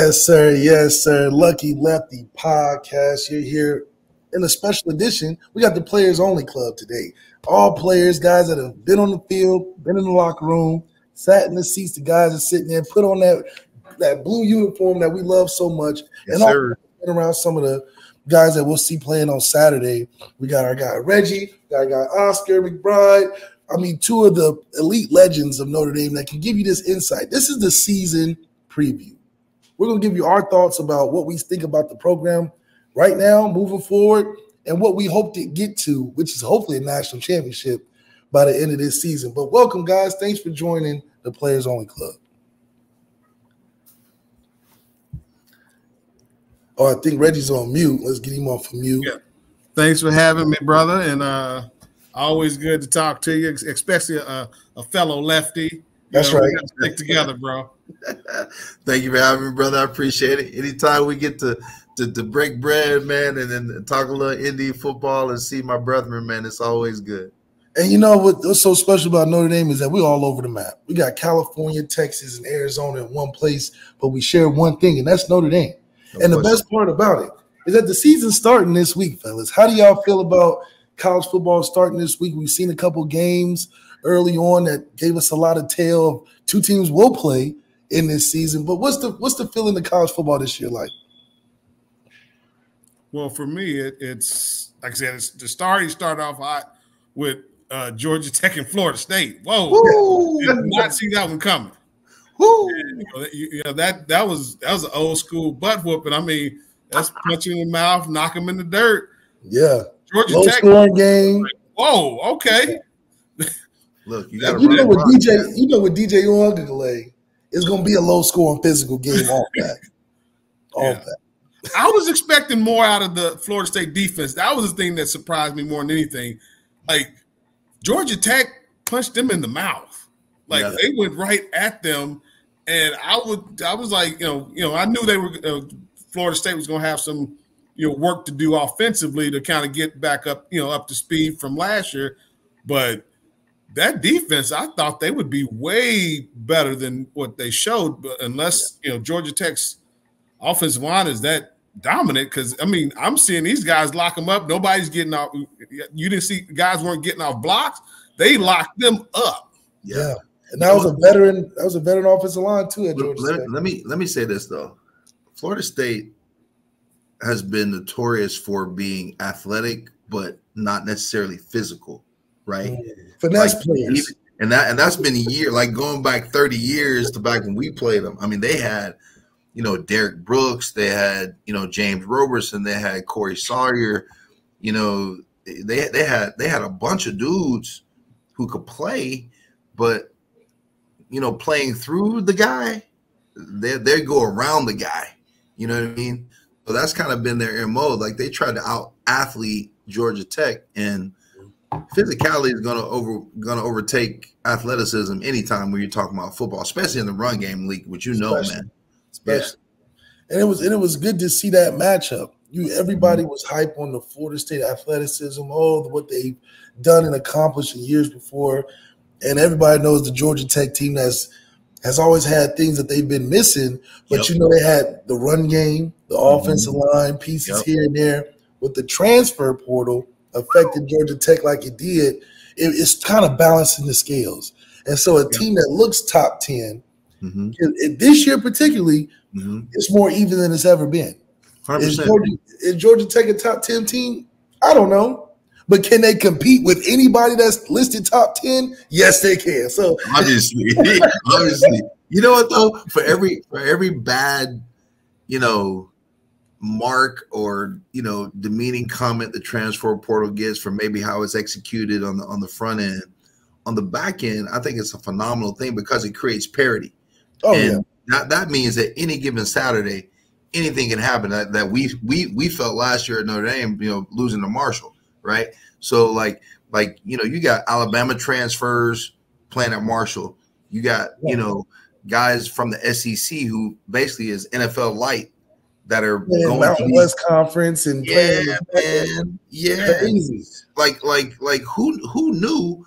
Yes, sir. Yes, sir. Lucky Lefty podcast. You're here in a special edition. We got the Players Only Club today. All players, guys that have been on the field, been in the locker room, sat in the seats. The guys are sitting there, put on that blue uniform that we love so much. Yes, and sir. Been around some of the guys that we'll see playing on Saturday. We got our guy Reggie, got our guy Oscar McBride. I mean, two of the elite legends of Notre Dame that can give you this insight. This is the season preview. We're going to give you our thoughts about what we think about the program right now, moving forward, and what we hope to get to, which is hopefully a national championship by the end of this season. But welcome, guys. Thanks for joining the Players Only Club. Oh, I think Reggie's on mute. Let's get him off of mute. Yeah. Thanks for having me, brother. And always good to talk to you, especially a fellow lefty. That's right. We got to stick together, bro. Thank you for having me, brother. I appreciate it. Anytime we get to break bread, man, and then talk a little Indy football and see my brethren, man, it's always good. And you know what's so special about Notre Dame is that we're all over the map. We got California, Texas, and Arizona in one place, but we share one thing, and that's Notre Dame. And the best part about it is that the season's starting this week, fellas. How do y'all feel about college football starting this week? We've seen a couple games early on that gave us a lot of tale of two teams will play in this season. But what's the feeling of college football this year like? Well, for me, it's like I said, it's the start off hot with Georgia Tech and Florida State. Whoa, did not see that one coming. And, that was an old school butt whooping. I mean, that's punching in the mouth, knock them in the dirt. Yeah, Georgia low Tech scoring game. Like, whoa, okay. Look, you got to know what DJ Uiagalelei is going to be a low scoring physical game. All that. I was expecting more out of the Florida State defense. That was the thing that surprised me more than anything. Like Georgia Tech punched them in the mouth. Like they went right at them. And I was like, I knew they were Florida State was going to have some, work to do offensively to kind of get back up, up to speed from last year. But that defense, I thought they would be way better than what they showed. But unless Georgia Tech's offensive line is that dominant, because I mean, I'm seeing these guys lock them up. Nobody's getting off. You didn't see guys weren't getting off blocks. They locked them up. Yeah. And that was a veteran. That was a veteran offensive line too at Georgia State. Let me say this though, Florida State has been notorious for being athletic, but not necessarily physical, right? Finesse players, and that's been a year, like going back 30 years to back when we played them. I mean, they had, Derek Brooks, they had, James Roberson, they had Corey Sawyer, they had a bunch of dudes who could play, but playing through the guy, they go around the guy. You know what I mean? So that's kind of been their MO. Like they tried to out athlete Georgia Tech, and physicality is gonna overtake athleticism anytime when you're talking about football, especially in the run game league, which man. Especially. Yeah. And it was good to see that matchup. Everybody was hype on the Florida State athleticism, what they've done and accomplished in years before. And everybody knows the Georgia Tech team has always had things that they've been missing. But, they had the run game, the offensive line, pieces here and there. With the transfer portal affecting Georgia Tech like it did, it's kind of balancing the scales. And so a team that looks top 10, this year particularly, it's more even than it's ever been. 100%. Is Georgia Tech a top 10 team? I don't know. But can they compete with anybody that's listed top 10? Yes, they can. So obviously. You know what though? For every bad, mark or demeaning comment the transfer portal gets for maybe how it's executed on the front end, on the back end, I think it's a phenomenal thing because it creates parity. That means that any given Saturday, anything can happen. That we felt last year at Notre Dame, losing to Marshall. Right. So you got Alabama transfers playing at Marshall. You got, guys from the SEC who basically is NFL light that are going Mountain West Conference and crazy. Like who knew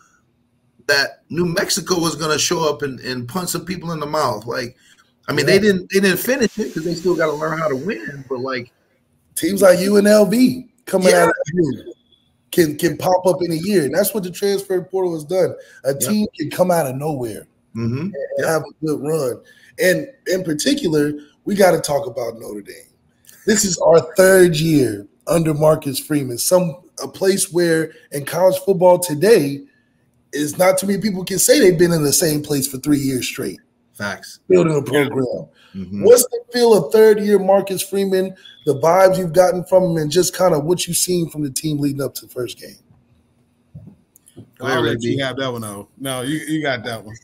that New Mexico was going to show up and punch some people in the mouth? Like I mean, they didn't finish it because they still got to learn how to win. But like teams like UNLV coming out of the can pop up in a year, and that's what the transfer portal has done. A team can come out of nowhere and have a good run. And in particular, we got to talk about Notre Dame. This is our 3rd year under Marcus Freeman. A place where in college football today is not too many people can say they've been in the same place for 3 years straight. Facts. Building a program. What's the feel of 3rd year Marcus Freeman, the vibes you've gotten from him, and just kind of what you've seen from the team leading up to the first game? I'll let you have that one, though. No, you got that one.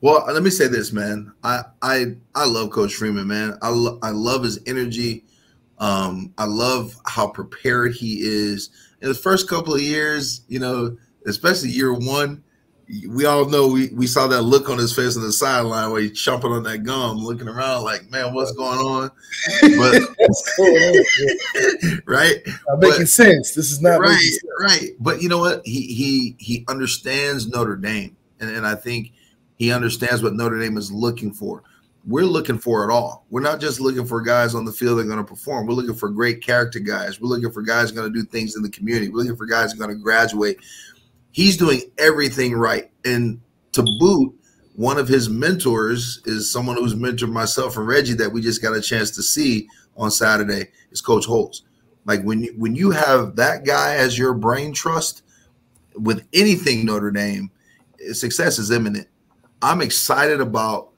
Well, let me say this, man. I love Coach Freeman, man. I love his energy. I love how prepared he is. In the first couple of years, you know, especially year 1, we all know we saw that look on his face on the sideline where he's chomping on that gum, looking around like, man, what's going on? But right, not making sense. This is not right, right. But you know what? He understands Notre Dame, and I think he understands what Notre Dame is looking for. We're looking for it all. We're not just looking for guys on the field that are going to perform. We're looking for great character guys. We're looking for guys who are going to do things in the community. We're looking for guys who are going to graduate. He's doing everything right. And to boot, one of his mentors is someone who's mentored myself and Reggie that we just got a chance to see on Saturday is Coach Holtz. Like when you have that guy as your brain trust with anything Notre Dame, success is imminent. I'm excited about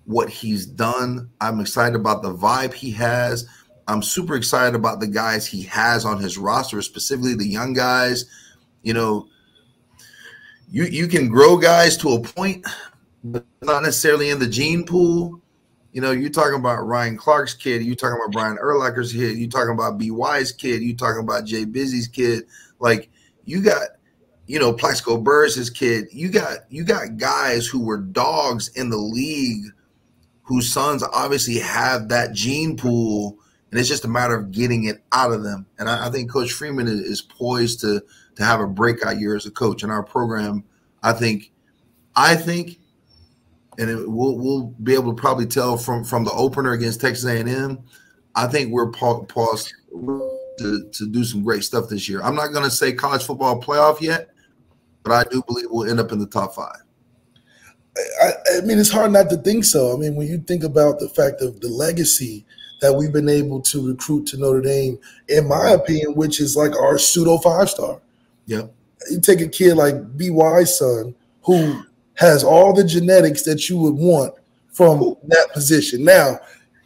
what he's done. I'm excited about the vibe he has. I'm super excited about the guys he has on his roster, specifically the young guys. You know, you can grow guys to a point, but not necessarily in the gene pool. You know, you're talking about Ryan Clark's kid. You're talking about Brian Urlacher's kid. You're talking about B.Y.'s kid. You're talking about Jay Busy's kid. Like, you got, you know, Plaxico Burris' kid. You got guys who were dogs in the league whose sons obviously have that gene pool, and it's just a matter of getting it out of them. And I think Coach Freeman is poised to have a breakout year as a coach in our program. I think, and we'll be able to probably tell from the opener against Texas A&M, I think we're paused to do some great stuff this year. I'm not going to say college football playoff yet, but I do believe we'll end up in the top 5. I mean, it's hard not to think so. I mean, when you think about the fact of the legacy that we've been able to recruit to Notre Dame, in my opinion, which is like our pseudo 5-star. Yep. You take a kid like B.Y.'s son who has all the genetics that you would want from that position. Now,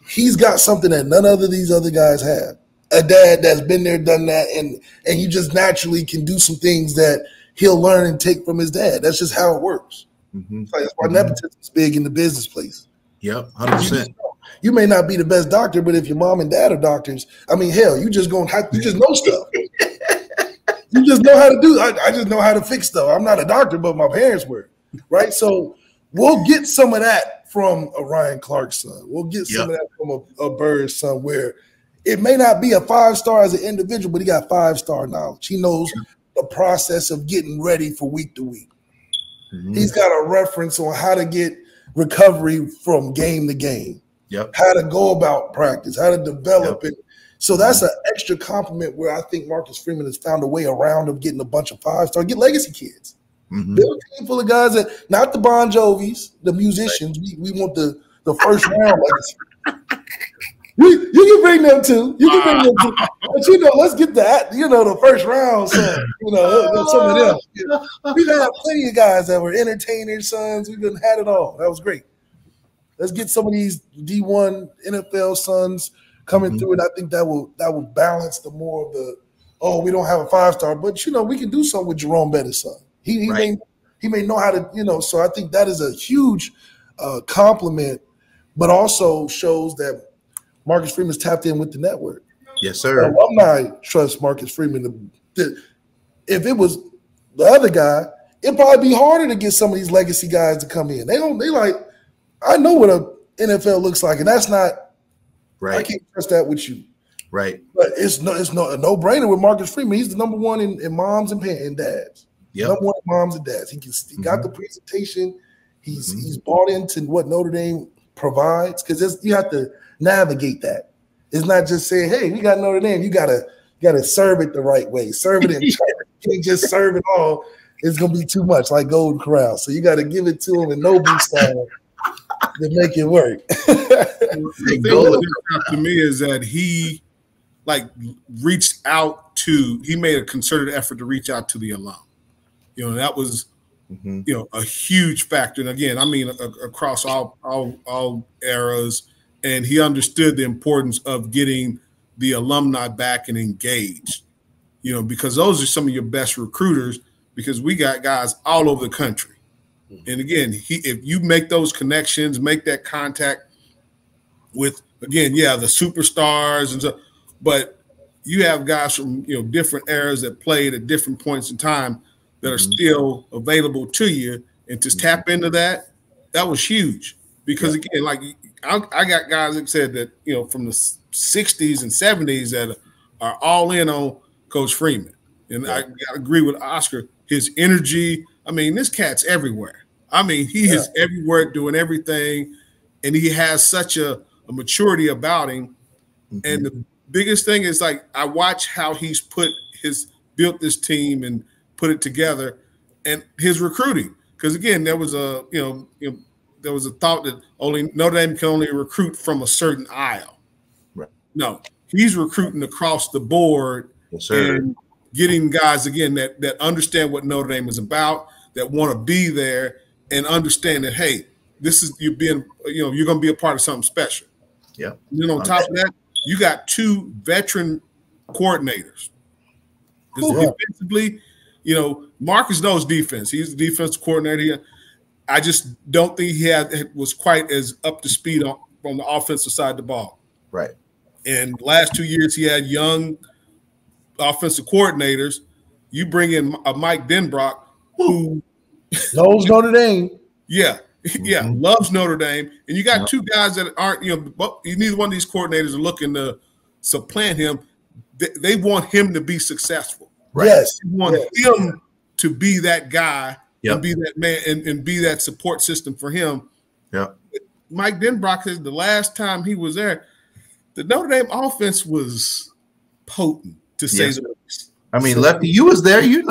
he's got something that none of these other guys have. A dad that's been there, done that, and you just naturally can do some things that he'll learn and take from his dad. That's just how it works. That's why nepotism is big in the business place. Yep, 100%. You may not be the best doctor, but if your mom and dad are doctors, I mean, hell, you just know stuff. You just know how to do. I just know how to fix stuff. I'm not a doctor, but my parents were, right? So we'll get some of that from a Ryan Clark's son. We'll get some of that from a Bird's son, where it may not be a 5-star as an individual, but he got 5-star knowledge. He knows the process of getting ready for week to week. He's got a reference on how to get recovery from game to game, how to go about practice, how to develop it. So that's an extra compliment where I think Marcus Freeman has found a way around of getting a bunch of 5-star, get legacy kids. Build a team full of guys that, not the Bon Jovis, the musicians. We want the first round legacy. You can bring them too. But you know, let's get that. You know, the first round, son. You know, some of them. We got plenty of guys that were entertainers, sons. We've had it all. That was great. Let's get some of these D1 NFL sons coming through, and I think that will balance the more of the, oh, we don't have a 5-star, but you know, we can do something with Jerome Bettis' son. He may know how to, you know. So I think that is a huge compliment, but also shows that Marcus Freeman's tapped in with the network. Yes, sir. The alumni trust Marcus Freeman. If it was the other guy, it'd probably be harder to get some of these legacy guys to come in. They like, I know what a NFL looks like, and that's not right. I can't trust that with you. Right. But it's a no-brainer with Marcus Freeman. He's the number one in moms and dads. Number one in moms and dads. He got the presentation. He's bought into what Notre Dame provides, because you have to navigate that. It's not just saying, hey, we got Notre Dame. You gotta serve it the right way. Serve it in church. You can't just serve it all. It's gonna be too much, like Golden Corral. So you got to give it to them in Nobu style to make it work. The thing that to me is that he reached out to. He made a concerted effort to reach out to the alum. That was a huge factor. And again, I mean across all eras, and he understood the importance of getting the alumni back and engaged. Because those are some of your best recruiters. Because we got guys all over the country. And again, if you make those connections, make that contact with, again, the superstars and stuff, but you have guys from different eras that played at different points in time that are still available to you, and to tap into that was huge. Because again, I got guys that said that from the 60s and 70s that are all in on Coach Freeman, and I agree with Oscar. His energy, I mean, this cat's everywhere. I mean, he is everywhere doing everything, and he has such a maturity about him. And the biggest thing is, I watch how he's built this team and put it together, and his recruiting. Because again, there was a there was a thought that Notre Dame can only recruit from a certain aisle. Right. No, he's recruiting across the board. Yes, sir. And getting guys, again, that understand what Notre Dame is about, that want to be there and understand that, hey, this is you're going to be a part of something special. Yeah. And then on top of that, you got 2 veteran coordinators. Defensively, Marcus knows defense. He's the defensive coordinator here. I just don't think he was quite as up to speed on the offensive side of the ball. Right. And last 2 years, he had young offensive coordinators. You bring in a Mike Denbrock who knows Notre Dame. Loves Notre Dame. And you got 2 guys that aren't, neither one of these coordinators are looking to supplant him. They want him to be successful. Right? Yes. They want him to be that guy and be that man and be that support system for him. Yeah. Mike Denbrock says the last time he was there, the Notre Dame offense was potent. To say the least. I mean, Lefty, you was there, and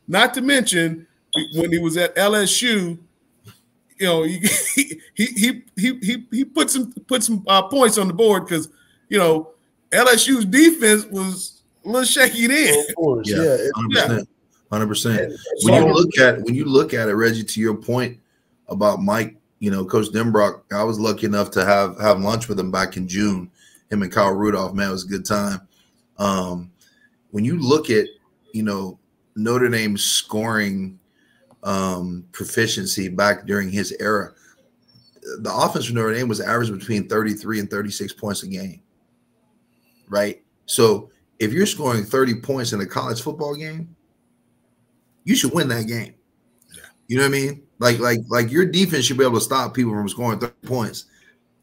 not to mention when he was at LSU, he put some points on the board because LSU's defense was a little shaky then. Of course, 100%. When you look at it, Reggie, to your point about Mike, Coach Denbrock, I was lucky enough to have lunch with him back in June. Him and Kyle Rudolph, man, it was a good time. When you look at, Notre Dame's scoring proficiency back during his era, the offense for Notre Dame was averaging between 33 and 36 points a game, right? So if you're scoring 30 points in a college football game, you should win that game. Yeah. You know what I mean? Like your defense should be able to stop people from scoring 30 points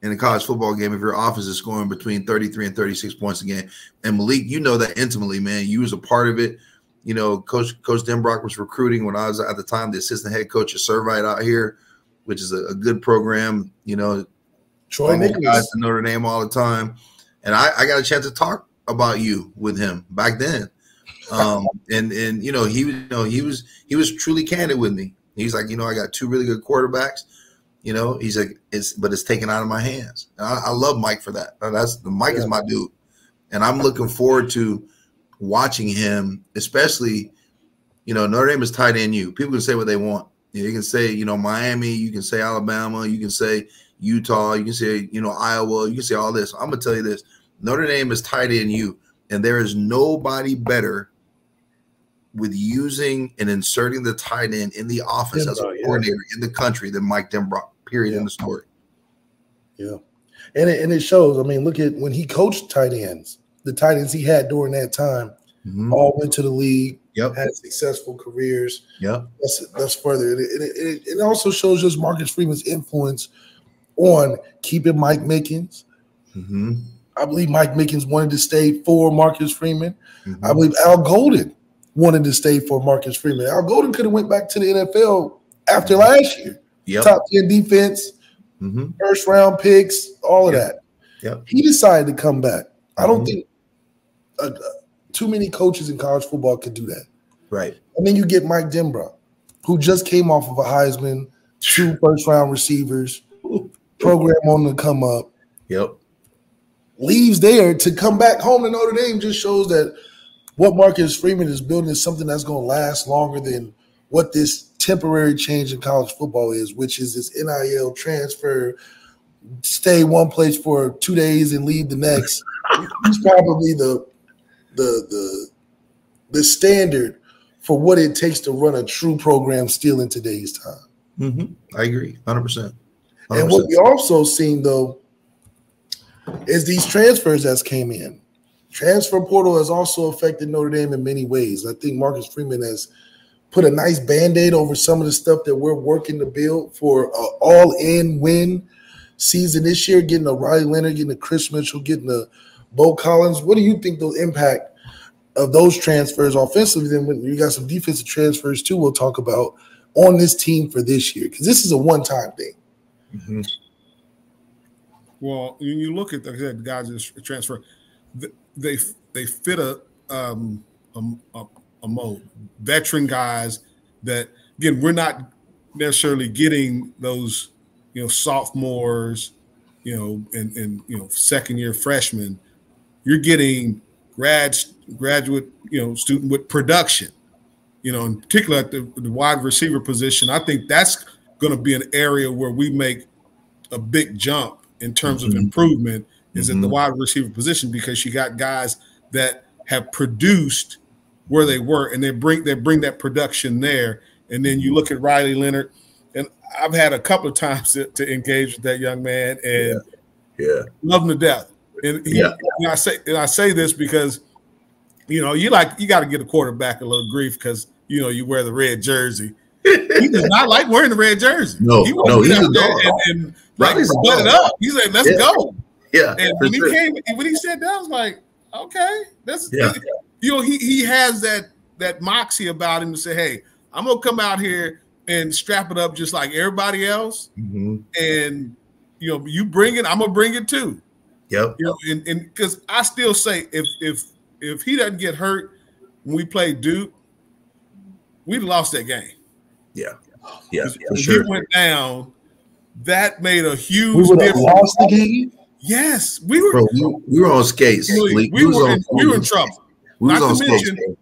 in a college football game if your offense is scoring between 33 and 36 points a game. And Malik, you know that intimately, man. You was a part of it. Coach Denbrock was recruiting when I was at the time the assistant head coach at Servite out here, which is a good program. Troy Nicholas guys to Notre Dame all the time. And I got a chance to talk about you with him back then. And he was truly candid with me. He's like, I got 2 really good quarterbacks. He's like, it's taken out of my hands. And I love Mike for that. Mike is my dude. And I'm looking forward to watching him, especially, Notre Dame is tight end U. People can say what they want. You can say, Miami, you can say Alabama, you can say Utah, you can say, Iowa, you can say all this. I'm going to tell you this. Notre Dame is tight end U. And there is nobody better with using and inserting the tight end in the offense as a coordinator in the country than Mike Denbrock. Period. In the story. Yeah, and it shows. I mean, look at when he coached tight ends. The tight ends he had during that time all went to the league. Yep. Had successful careers. Yep. That's further. It also shows just Marcus Freeman's influence on keeping Mike Mickens. I believe Mike Mickens wanted to stay for Marcus Freeman. I believe Al Golden wanted to stay for Marcus Freeman. Al Golden could have went back to the NFL after last year. Top 10 defense, first round picks, all of that. Yep. He decided to come back. I don't think too many coaches in college football could do that. Right. And then you get Mike Denbrough, who just came off of a Heisman, 2 first-round receivers, program on the come up. Yep. Leaves there to come back home to Notre Dame just shows that what Marcus Freeman is building is something that's going to last longer than what this temporary change in college football is, which is this NIL transfer, stay one place for 2 days and leave the next. He's probably the standard for what it takes to run a true program still in today's time. I agree, 100%. And what we also seen, though, is these transfers that's came in. Transfer portal has also affected Notre Dame in many ways. I think Marcus Freeman has put a nice Band-Aid over some of the stuff that we're working to build for an all-in win season this year, getting a Riley Leonard, getting a Chris Mitchell, getting a Bo Collins. What do you think the impact of those transfers offensively? Then when you got some defensive transfers too, we'll talk about on this team for this year, because this is a one-time thing. Well, when you look at the guys that transfer, they fit a mold. Veteran guys that, again, we're not necessarily getting those, sophomores, and second-year freshmen. You're getting graduate, student with production, in particular at the wide receiver position. I think that's going to be an area where we make a big jump in terms of improvement is at the wide receiver position, because you got guys that have produced where they were, and they bring that production there. And then you look at Riley Leonard, and I've had a couple of times to engage with that young man, and love him to death. And I say this because you got to get a quarterback a little grief because you wear the red jersey. He does not like wearing the red jersey. No, he's a dog. And butt it up. He said, "Let's go." Yeah. And when he said that, I was like, "Okay, that's he has that moxie about him to say, hey, I'm gonna come out here and strap it up just like everybody else, and you bring it, I'm gonna bring it too." Yep. And because I still say if he doesn't get hurt when we play Duke, we'd lost that game. Yeah, for when sure. He went down. That made a huge We would have difference. lost the game. Yes, we were. Bro, we were on skates. We were in trouble. We was Not on to skates. mention,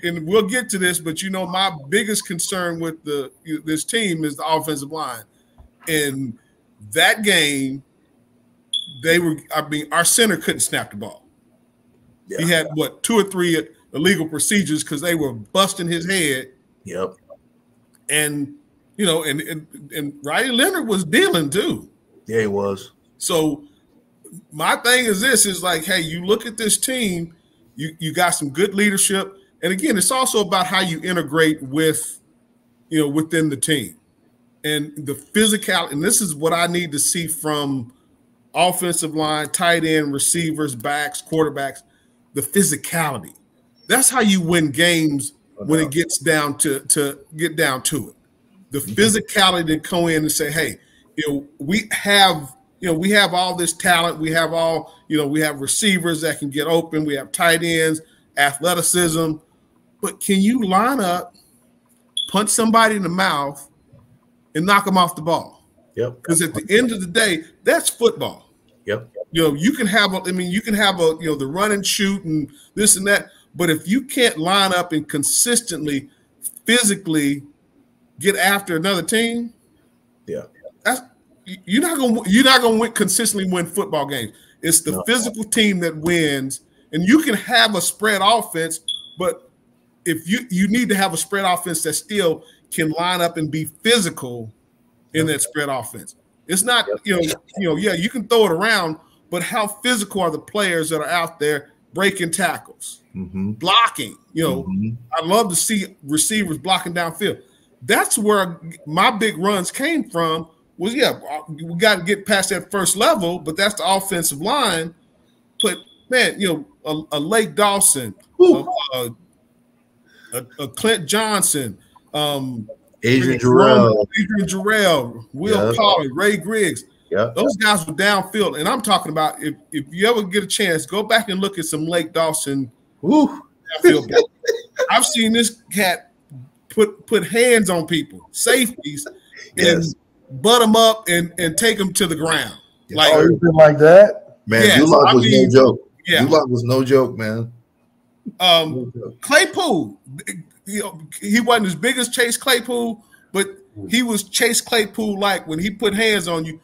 and we'll get to this, but my biggest concern with this team is the offensive line. In that game, our center couldn't snap the ball. Yeah. He had 2 or 3 illegal procedures because they were busting his head. Yep. And and Riley Leonard was dealing too. Yeah, he was. So my thing is this is like, hey, you look at this team, you got some good leadership. And again, it's also about how you integrate with, within the team and the physicality. And this is what I need to see from offensive line, tight end, receivers, backs, quarterbacks, the physicality. That's how you win games when it gets down to get down to it. The physicality to come in and say, hey, we have all this talent. We have we have receivers that can get open. We have tight ends, athleticism. But can you line up, punch somebody in the mouth, and knock them off the ball? Yep. Because at the end of the day, that's football. Yep. You can have the run and shoot and this and that. But if you can't line up and consistently, physically get after another team, you're not gonna consistently win football games. It's the physical team that wins, and you can have a spread offense, but if you need to have a spread offense that still can line up and be physical in that spread offense. It's not you can throw it around, but how physical are the players that are out there breaking tackles, blocking? I love to see receivers blocking downfield. That's where my big runs came from. Was we got to get past that first level, but that's the offensive line. But man, a Lake Dawson, a Clint Johnson, Adrian Jarrell, Will Pollard, Ray Griggs. Yeah, those guys were downfield. And I'm talking about if you ever get a chance, go back and look at some Lake Dawson downfield. I've seen this cat put hands on people, safeties, and butt them up and take them to the ground. Like that, man. Duloc was no joke. Yeah, Duloc was no joke, man. Claypool, he wasn't as big as Chase Claypool, but he was Chase Claypool. Like when he put hands on you,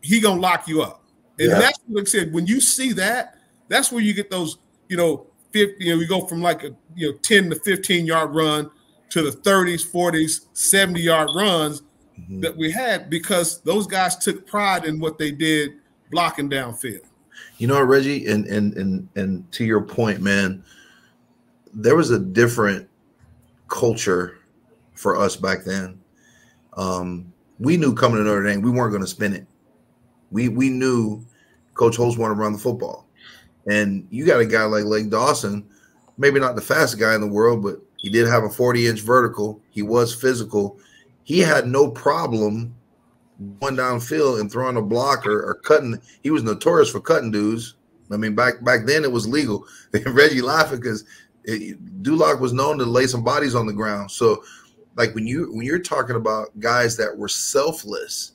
he gonna lock you up. And that's what I said. When you see that, that's where you get those, 50. We go from like a 10 to 15-yard run to the 30s, 40s, 70-yard runs that we had, because those guys took pride in what they did blocking downfield. You know, Reggie, and to your point, man, there was a different culture for us back then. We knew coming to Notre Dame, we weren't going to spin it. We knew Coach Holtz wanted to run the football. And you got a guy like Lake Dawson, maybe not the fastest guy in the world, but he did have a 40-inch vertical. He was physical. He had no problem going downfield and throwing a block or cutting. He was notorious for cutting dudes. I mean, back then it was legal. Reggie laughing because Duloc was known to lay some bodies on the ground. So, like when you're talking about guys that were selfless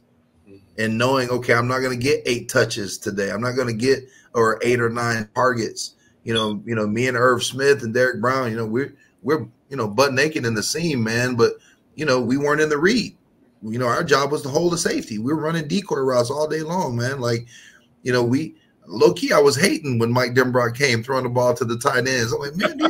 and knowing, okay, I'm not going to get 8 touches today. I'm not going to get 8 or 9 targets. Me and Irv Smith and Derek Brown. We're butt naked in the seam, man. But we weren't in the read. Our job was to hold the safety. We were running decoy routes all day long, man. Like, we low key, I was hating when Mike Denbrock came throwing the ball to the tight ends. I'm like, man,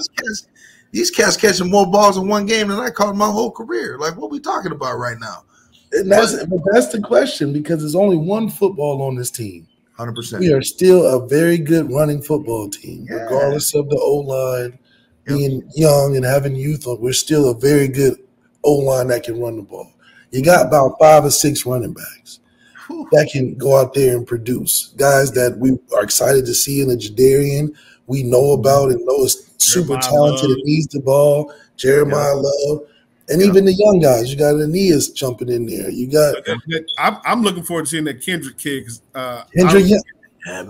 these cats catching more balls in one game than I caught my whole career. Like, what we talking about right now? And that's the question, because there's only one football on this team. 100%. We are still a very good running football team, regardless of the O-line being young and having youth. We're still a very good O-line that can run the ball. You got about 5 or 6 running backs that can go out there and produce. Guys that we are excited to see in the Jadarian, we know about and know is super talented and needs the ball. Jeremiah Love. And even the young guys, you got Aeneas jumping in there. You got. I'm looking forward to seeing that Kendrick kid. Kendrick Young,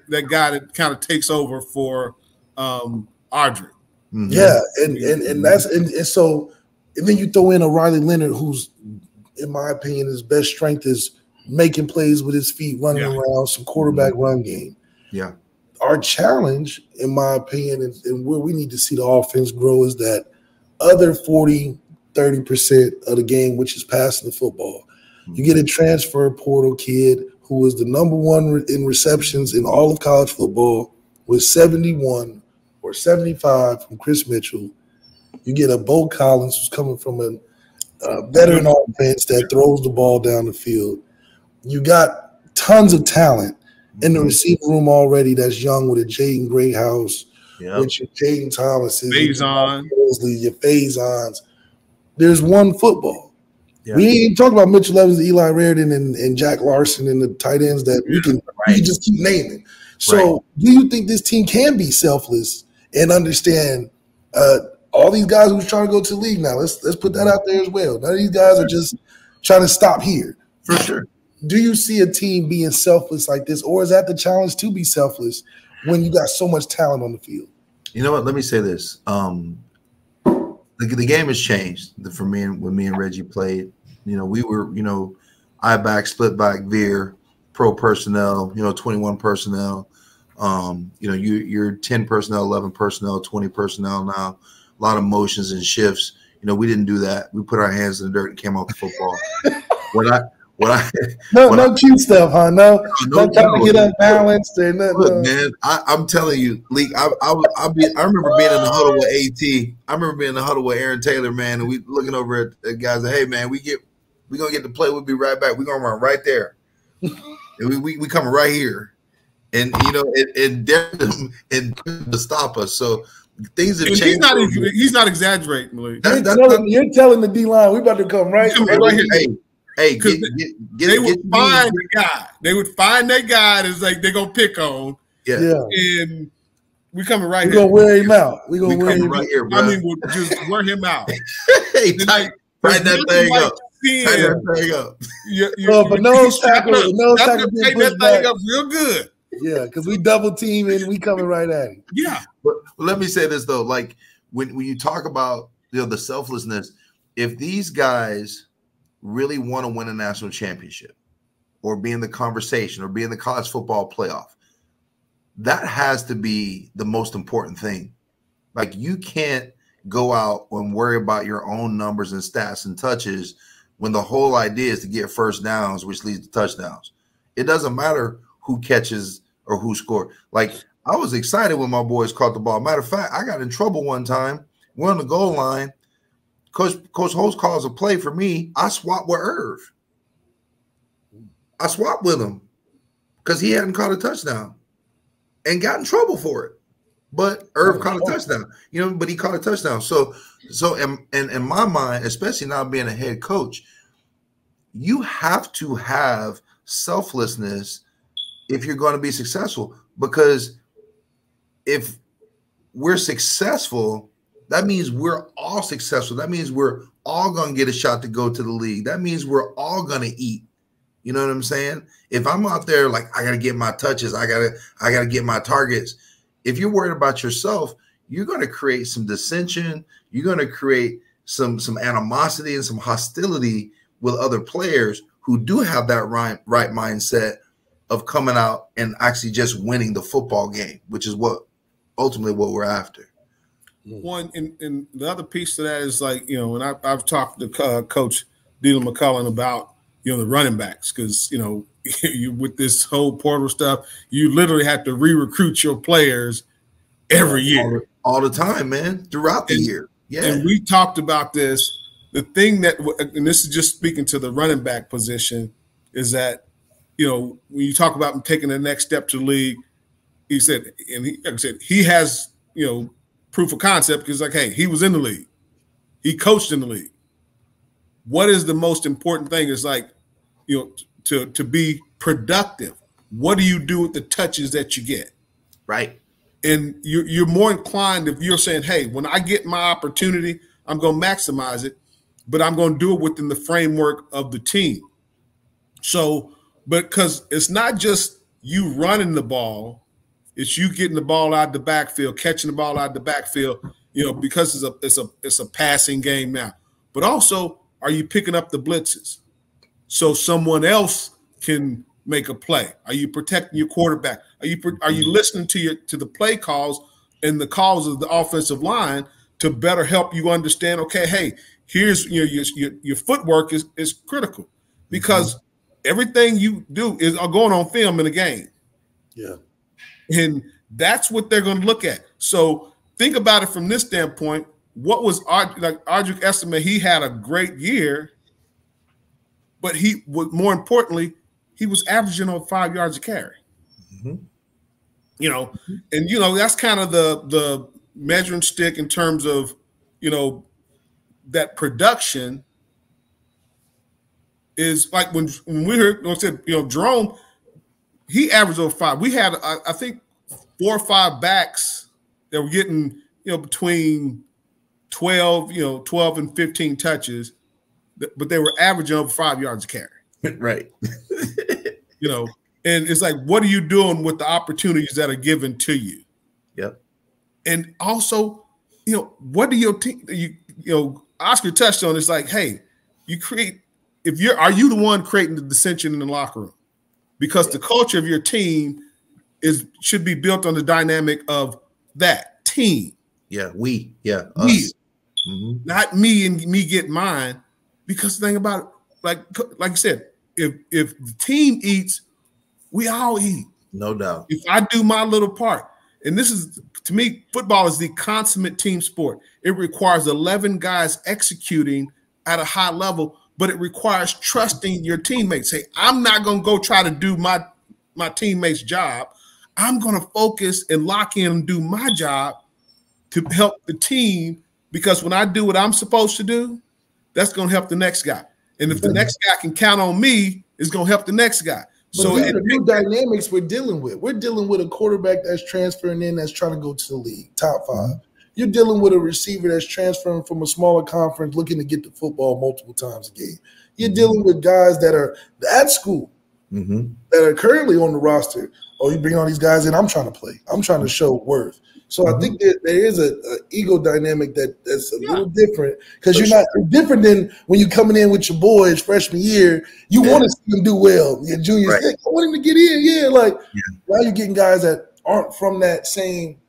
that guy that kind of takes over for Ardrick. Yeah, and so then you throw in a Riley Leonard, who's, in my opinion, his best strength is making plays with his feet, running around, some quarterback run game. Yeah. Our challenge, in my opinion, and where we need to see the offense grow, is that other 40, 30% of the game, which is passing the football. You get a transfer portal kid who was the #1 in receptions in all of college football with 71 or 75 from Chris Mitchell. You get a Bo Collins who's coming from a veteran offense that throws the ball down the field. You got tons of talent in the receiver room already that's young, with a Jaden Greathouse, with your Jaden Thomases, your Faisons. There's one football. Yeah. We ain't even talking about Mitchell Evans, Eli Raridan, and Jack Larson and the tight ends that we can just keep naming. So do you think this team can be selfless and understand all these guys who's trying to go to the league now? Let's put that out there as well. None of these guys are just trying to stop here. For sure. Do you see a team being selfless like this, or is that the challenge to be selfless when you got so much talent on the field? You know what? Let me say this. The game has changed for me when me and Reggie played. We were, I back, split back, veer, pro personnel, 21 personnel. You're 10 personnel, 11 personnel, 20 personnel now. A lot of motions and shifts. We didn't do that. We put our hands in the dirt and came off the football. No cute stuff, huh? No trying to get unbalanced or nothing. Look, man, I'm telling you, Leak. I remember being in the huddle with AT. I remember being in the huddle with Aaron Taylor, man, and we looking over at guys like, hey, man, we gonna get the play. We'll be right back. We're gonna run right there. And we coming right here, and and dare them and to stop us. So things have changed. He's not exaggerating, Malik. You're telling the D line we about to come right here. Hey, they would find the guy. They would find that guy that's like they're gonna pick on. Yeah. And We coming right here. We're gonna wear him out. We're gonna wear him right here, bro. I mean, we'll just wear him out. Hey, tighten that thing up. Tighten that thing up. But nose tackle, tighten that thing up real good. Yeah, because we double team and we coming right at him. Yeah. But let me say this though, like when you talk about the selflessness, if these guys really want to win a national championship or be in the conversation or be in the college football playoff, that has to be the most important thing. Like you can't go out and worry about your own numbers and stats and touches when the whole idea is to get first downs, which leads to touchdowns. It doesn't matter who catches or who scored. Like I was excited when my boys caught the ball. Matter of fact, I got in trouble one time. We're on the goal line. Coach Holtz calls a play for me. I swapped with Irv. I swapped with him because he hadn't caught a touchdown and got in trouble for it. But Irv caught a touchdown, but he caught a touchdown. So in my mind, especially now being a head coach, you have to have selflessness if you're going to be successful, because if we're successful, that means we're all successful. That means we're all going to get a shot to go to the league. That means we're all going to eat. You know what I'm saying? If I'm out there like I got to get my touches, I got to get my targets. If you're worried about yourself, you're going to create some dissension. You're going to create some animosity and some hostility with other players who do have that right mindset of coming out and actually just winning the football game, which is ultimately what we're after. One, and the other piece to that is like, and I've talked to Coach Dylan McCullough about, the running backs, because, you with this whole portal stuff, you literally have to re-recruit your players every year. All the time, man, throughout the year. Yeah. And we talked about this. The thing that, and this is just speaking to the running back position, is that, when you talk about him taking the next step to the league, he said, and like I said, he has, proof of concept, because like, hey, he was in the league. He coached in the league. What is the most important thing is like, to be productive. What do you do with the touches that you get? Right. And you're more inclined if you're saying, hey, when I get my opportunity, I'm going to maximize it, but I'm going to do it within the framework of the team. So, because it's not just you running the ball, it's you getting the ball out of the backfield, catching the ball out of the backfield, because it's a passing game now. But also, are you picking up the blitzes so someone else can make a play? Are you protecting your quarterback? Are you listening to the play calls and the calls of the offensive line to better help you understand? Okay, hey, here's your footwork is critical, because everything you do is going on film in a game. Yeah, and that's what they're going to look at. So think about it from this standpoint. What was Ardrick estimate? He had a great year, but he was, more importantly, he was averaging over 5 yards a carry. And that's kind of the measuring stick in terms of that production is like when we heard, Jerome, he averaged over 5. We had I think 4 or 5 backs that were getting between 12 and 15 touches, but they were averaging over 5 yards a carry. Right. And it's like, what are you doing with the opportunities that are given to you? Yep. And also, what do your team, Oscar touched on, it's like, hey, are you the one creating the dissension in the locker room? Because the culture of your team should be built on the dynamic of that team. Yeah, us. We. Not me and me get mine. Because the thing about it, like you said, if the team eats, we all eat. No doubt. If I do my little part, and this is, to me, football is the consummate team sport. It requires 11 guys executing at a high level, but it requires trusting your teammates. Say, I'm not going to go try to do my teammate's job. I'm going to focus and lock in and do my job to help the team, because when I do what I'm supposed to do, that's going to help the next guy. And if the next guy can count on me, it's going to help the next guy. So these are new dynamics we're dealing with. We're dealing with a quarterback that's transferring in that's trying to go to the league, top 5. You're dealing with a receiver that's transferring from a smaller conference looking to get the football multiple times a game. You're dealing with guys that are at school, that are currently on the roster. Oh, you bring all these guys in, I'm trying to play. I'm trying to show worth. So I think that there is a ego dynamic that's a little different, because you're not different than when you're coming in with your boys freshman year. You want to see them do well. Your junior, I want him to get in. Now you're getting guys that aren't from that same,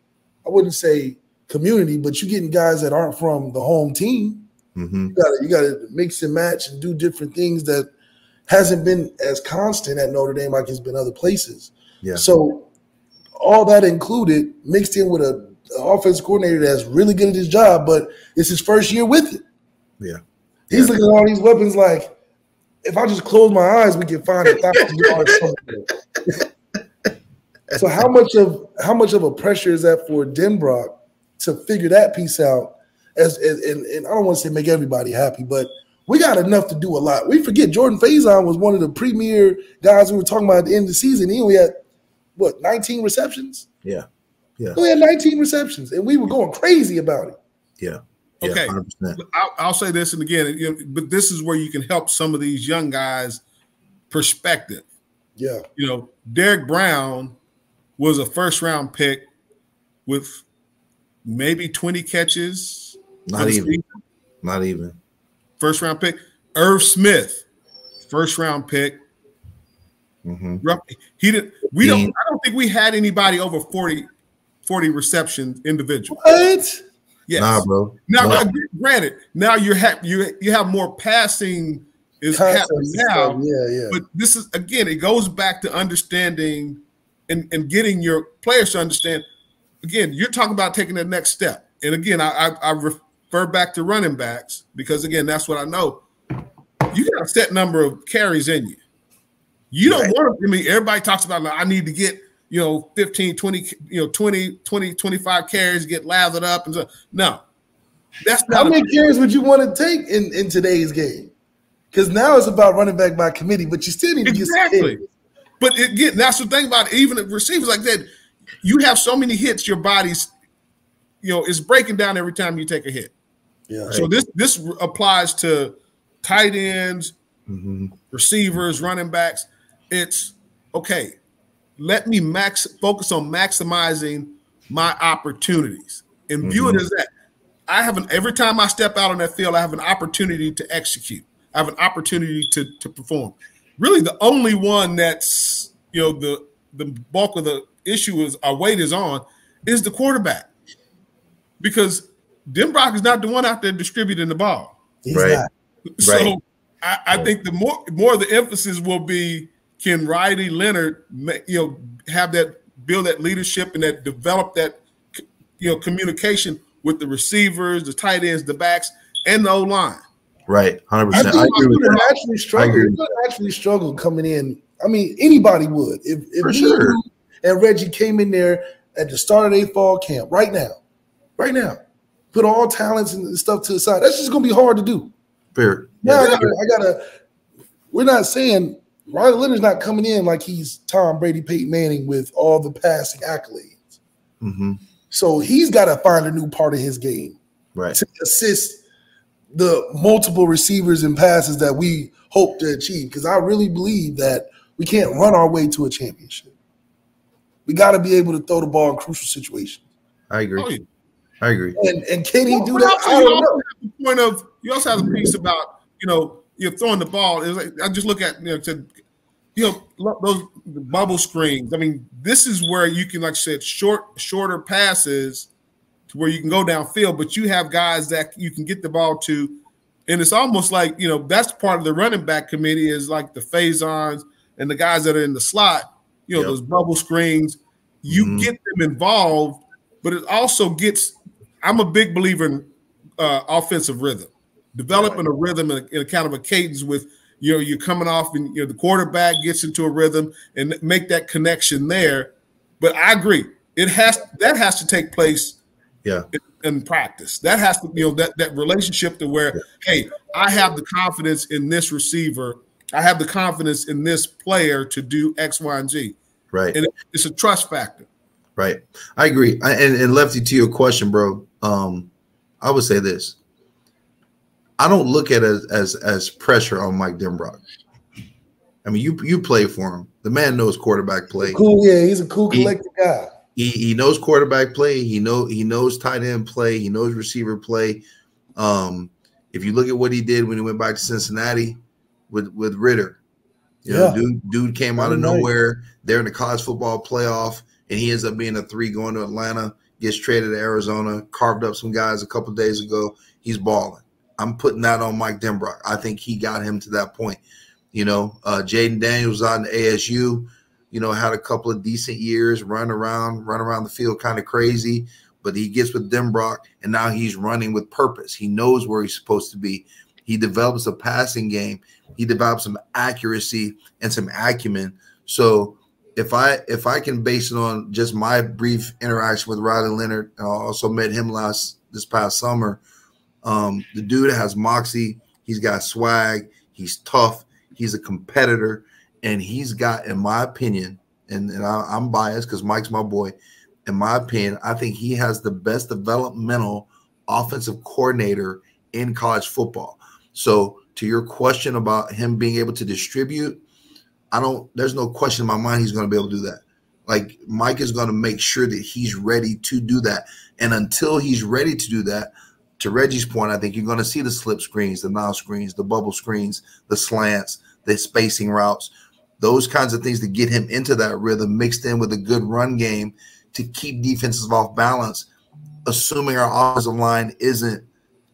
I wouldn't say community, but you're getting guys that aren't from the home team. You gotta mix and match and do different things that hasn't been as constant at Notre Dame like it's been other places. So all that included, mixed in with an offensive coordinator that's really good at his job, but it's his first year with it. He's looking at all these weapons like, if I just close my eyes, we can find 1,000 yards somewhere. So how much of a pressure is that for Denbrock to figure that piece out? And I don't want to say make everybody happy, but we got enough to do a lot. We forget Jordan Faison was one of the premier guys we were talking about at the end of the season. He only had, 19 receptions? He only had 19 receptions, and we were going crazy about it. Okay. 100%. I'll say this, and again, but this is where you can help some of these young guys' perspective. Derek Brown was a first-round pick with maybe 20 catches. Not even. First-round pick. Irv Smith, first-round pick. He didn't. I don't think we had anybody over 40 receptions individual. What? Yes. Nah, bro. Now, granted, now you have more passing is happening now. But this is, again, it goes back to understanding and getting your players to understand. Again, you're talking about taking the next step. And again, I refer back to running backs because, again, that's what I know. You got a set number of carries in you. You don't want to, everybody talks about, I need to get, 15, 20, 20, 25 carries, get lathered up. And so, no, that's not. How many carries would you want to take in today's game? Because now it's about running back by committee, but you still need to get some carries. But again, that's the thing about it. Even the receivers like that, you have so many hits, your body's, it's breaking down every time you take a hit. So this applies to tight ends, receivers, running backs. It's okay. Let me focus on maximizing my opportunities and view it as that. Every time I step out on that field, I have an opportunity to execute. I have an opportunity to perform. Really, the only one that's the bulk of the issue is our weight is on is the quarterback, because Denbrock is not the one out there distributing the ball. He's not. So I think the more the emphasis will be, can Riley Leonard, have that, build that leadership and that develop that, communication with the receivers, the tight ends, the backs, and the O-line. Right, 100%. I think you're actually struggle coming in. Anybody would. If sure. And Reggie came in there at the start of their fall camp right now, put all talents and stuff to the side. That's just going to be hard to do. Fair. Now we're not saying Riley Leonard's not coming in like he's Tom Brady, Peyton Manning with all the passing accolades. So he's got to find a new part of his game to assist the multiple receivers and passes that we hope to achieve. Because I really believe that we can't run our way to a championship. We got to be able to throw the ball in crucial situations. I agree. I agree. And can he do that? I don't know. You also have a piece about, you're throwing the ball. It's like, I just look at, those bubble screens. This is where you can, like I said, shorter passes to where you can go downfield, but you have guys that you can get the ball to. And it's almost like, that's part of the running back committee is like the Faisons and the guys that are in the slot, those bubble screens. You get them involved, but it also gets, I'm a big believer in offensive rhythm, developing a rhythm and a kind of a cadence with, you're coming off and the quarterback gets into a rhythm and make that connection there. But I agree, that has to take place in practice. That has to be that relationship to where, hey, I have the confidence in this receiver I have the confidence in this player to do X, Y, and Z. Right. And it's a trust factor. Right. I agree. And Lefty, to your question, bro, I would say this. I don't look at it as pressure on Mike Denbrock. I mean, you play for him. The man knows quarterback play. Cool, yeah, he's a cool, collected guy. He knows quarterback play. He knows tight end play. He knows receiver play. If you look at what he did when he went back to Cincinnati with Ritter, you know, dude came out of nowhere. They're in the college football playoff, and he ends up being a 3 going to Atlanta. Gets traded to Arizona. Carved up some guys a couple of days ago. He's balling. I'm putting that on Mike Denbrock. I think he got him to that point. You know, Jaden Daniels out in ASU, you know, had a couple of decent years, run around the field kind of crazy, but he gets with Denbrock, and now he's running with purpose. He knows where he's supposed to be. He develops a passing game. He develops some accuracy and some acumen. So if I can base it on just my brief interaction with Riley Leonard, and I also met him this past summer, the dude has moxie. He's got swag. He's tough. He's a competitor, and he's got, in my opinion, and I'm biased because Mike's my boy. In my opinion, I think he has the best developmental offensive coordinator in college football. So to your question about him being able to distribute, there's no question in my mind he's going to be able to do that. Like, Mike is going to make sure that he's ready to do that. And until he's ready to do that, to Reggie's point, I think you're going to see the slip screens, the now screens, the bubble screens, the slants, the spacing routes, those kinds of things to get him into that rhythm, mixed in with a good run game to keep defenses off balance, assuming our offensive line isn't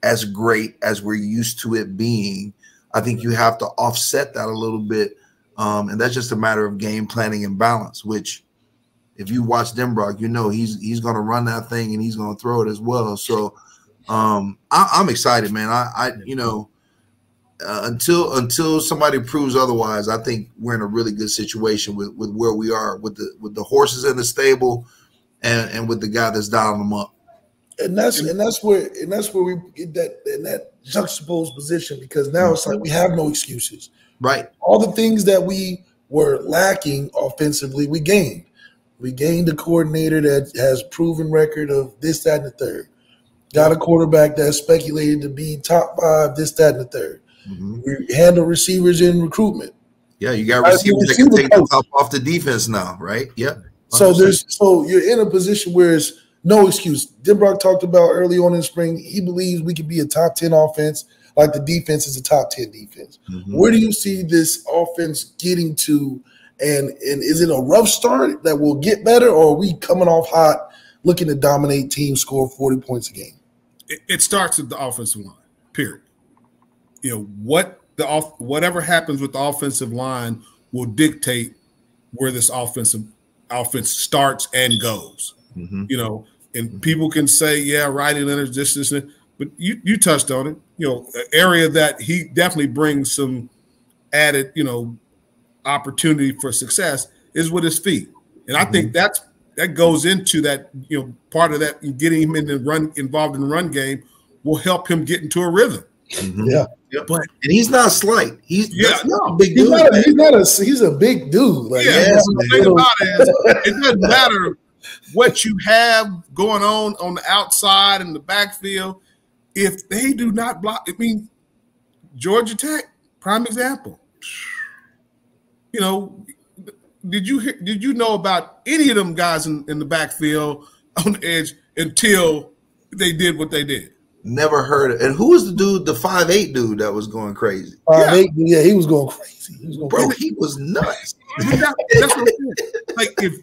as great as we're used to it being. I think you have to offset that a little bit, and that's just a matter of game planning and balance, which if you watch Denbrock, you know he's going to run that thing and he's going to throw it as well. So I'm excited, man. Until somebody proves otherwise, I think we're in a really good situation with where we are with the horses in the stable and with the guy that's dialing them up. And that's where we get that juxtaposed position, because now it's like we have no excuses. Right. All the things that we were lacking offensively, we gained. We gained a coordinator that has proven record of this, that, and the third. Got a quarterback that's speculated to be top 5, this, that, and the third. Mm-hmm. We handle receivers in recruitment. Yeah, you got receivers that can take the top off the defense now, right? Yep. So you're in a position where it's no excuse. Denbrock talked about early on in the spring, he believes we could be a top 10 offense, like the defense is a top 10 defense. Mm-hmm. Where do you see this offense getting to? And is it a rough start that will get better, or are we coming off hot, looking to dominate teams, score 40 points a game? It starts with the offensive line, period. You know, whatever happens with the offensive line will dictate where this offense starts and goes. Mm-hmm. You know, and people can say, yeah, Riley Leonard's this, but you touched on it. You know, an area that he definitely brings some added, you know, opportunity for success is with his feet. And I think that goes into that, you know, part of that, getting him involved in the run game will help him get into a rhythm. Mm-hmm. Yeah. But and he's not slight. He's a big dude. He's a big dude. Like, the thing about it is, it doesn't matter what you have going on the outside and the backfield. If they do not block, I mean, Georgia Tech, prime example. You know, did you know about any of them guys in the backfield on the edge until they did what they did? Never heard it. And who was the dude, the 5'8" dude that was going crazy? 5'8", yeah, he was going crazy. He was nuts. That's what I'm saying. Like if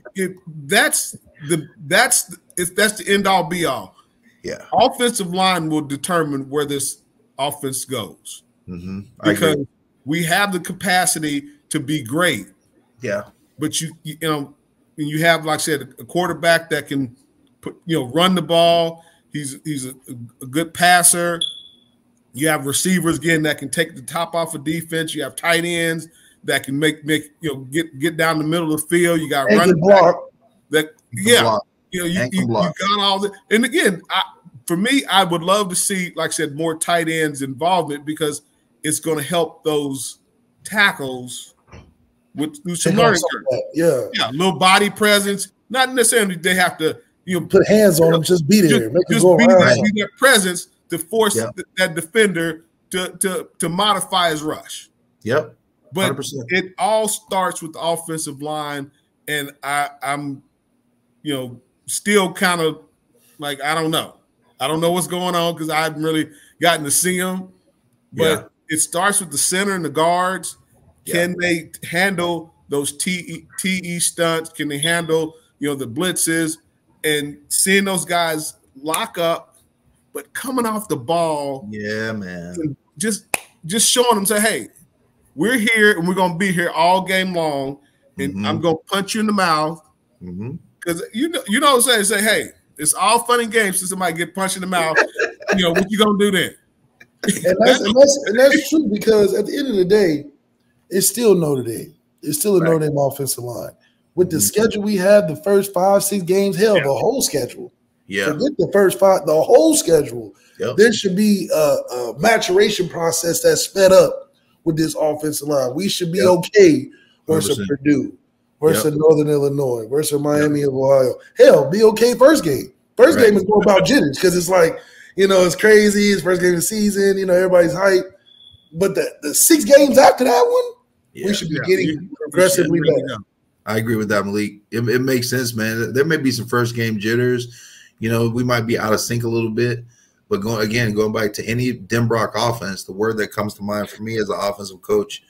that's the end all be all. Yeah. Offensive line will determine where this offense goes. Mm-hmm. Because we have the capacity to be great. Yeah. But you know, you have, like I said, a quarterback that can run the ball. He's a good passer. You have receivers again that can take the top off of defense. You have tight ends that can make get down the middle of the field. You got running block that block. You got all that. And again, for me, I would love to see, like I said, more tight ends involvement, because it's going to help those tackles through some learning curve. Yeah, little body presence. Not necessarily they have to put hands on them, just be there, make them go around. Be that presence to force that defender to modify his rush. Yep. 100%. But it all starts with the offensive line, and I'm still kind of like I don't know what's going on because I haven't really gotten to see them. But it starts with the center and the guards. Can they handle those TE stunts? Can they handle the blitzes and seeing those guys lock up, but coming off the ball? Yeah, man. Just showing them, say, hey, we're here and we're gonna be here all game long, and I'm gonna punch you in the mouth because you know what I'm saying. Say, hey, it's all fun and games till somebody get punched in the mouth. What you gonna do then? And that's true because at the end of the day, it's still Notre Dame. It's still a Notre Dame offensive line. With the schedule we have, the first 5-6 games, hell, the whole schedule. Yeah. Forget the first 5, the whole schedule. Yep. There should be a maturation process that's sped up with this offensive line. We should be okay versus 100%. Purdue, versus Northern Illinois, versus Miami of Ohio. Hell, be okay first game. First game is more about jitters because it's like, it's crazy. It's first game of the season. Everybody's hyped. But the 6 games after that one, we should be getting progressively better. I agree with that, Malik. It makes sense, man. There may be some first game jitters. We might be out of sync a little bit. But going back to any Denbrock offense, the word that comes to mind for me as an offensive coach,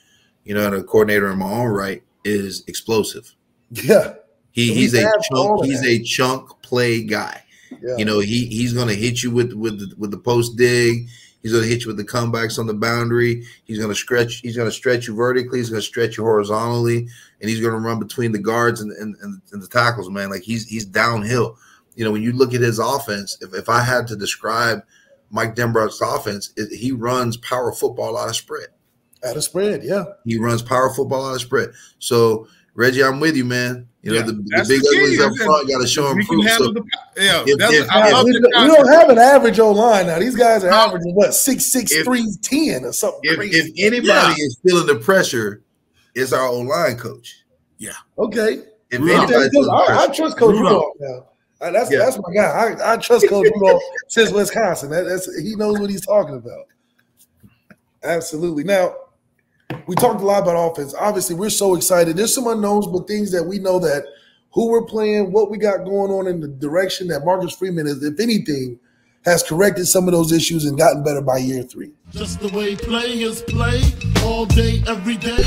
and a coordinator in my own right is explosive. Yeah. He's a chunk play guy. Yeah. He's going to hit you with the post dig. He's going to hit you with the comebacks on the boundary. He's going to stretch you vertically. He's going to stretch you horizontally, and he's going to run between the guards and the tackles, man. Like he's downhill. When you look at his offense, if I had to describe Mike Denbrock's offense, he runs power football out of spread. Out of spread, yeah. He runs power football out of spread. So Reggie, I'm with you, man. The big uglies up front got to show him proof. We don't have an average O-line now. These guys are averaging 6'6", 310 or something crazy. If anybody is feeling the pressure, it's our O-line coach. Yeah. Okay. I trust Coach Rudolph now. That's my guy. I trust Coach Rudolph since Wisconsin. He knows what he's talking about. Absolutely. Now, we talked a lot about offense. Obviously, we're so excited. There's some unknowns, but things that we know that who we're playing, what we got going on in the direction that Marcus Freeman is, if anything, has corrected some of those issues and gotten better by year 3. Just the way players play all day, every day.